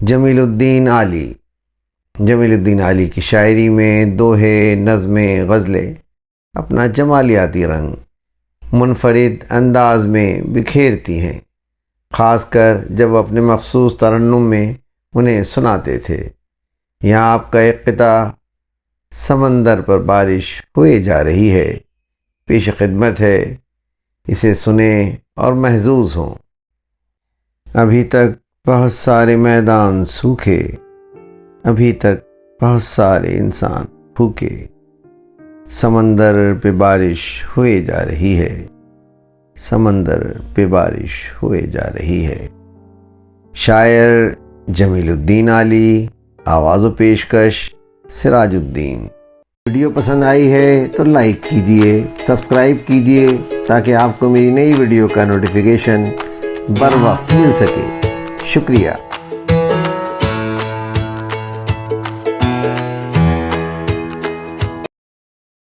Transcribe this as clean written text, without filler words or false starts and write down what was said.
جمیل الدین عالی۔ جمیل الدین عالی کی شاعری میں دوہے، نظمیں، غزلیں اپنا جمالیاتی رنگ منفرد انداز میں بکھیرتی ہیں، خاص کر جب اپنے مخصوص ترنم میں انہیں سناتے تھے۔ یہاں آپ کا ایک قطعہ سمندر پر بارش ہوئے جا رہی ہے پیش خدمت ہے، اسے سنیں اور محظوظ ہوں۔ ابھی تک بہت سارے میدان سوکھے، ابھی تک بہت سارے انسان بھوکے، سمندر پہ بارش ہوئے جا رہی ہے، سمندر پہ بارش ہوئے جا رہی ہے۔ شاعر جمیل الدین عالی، آواز و پیشکش سراج الدین۔ ویڈیو پسند آئی ہے تو لائک کیجئے، سبسکرائب کیجئے تاکہ آپ کو میری نئی ویڈیو کا نوٹیفیکیشن بر وقت مل سکے۔ شکریہ۔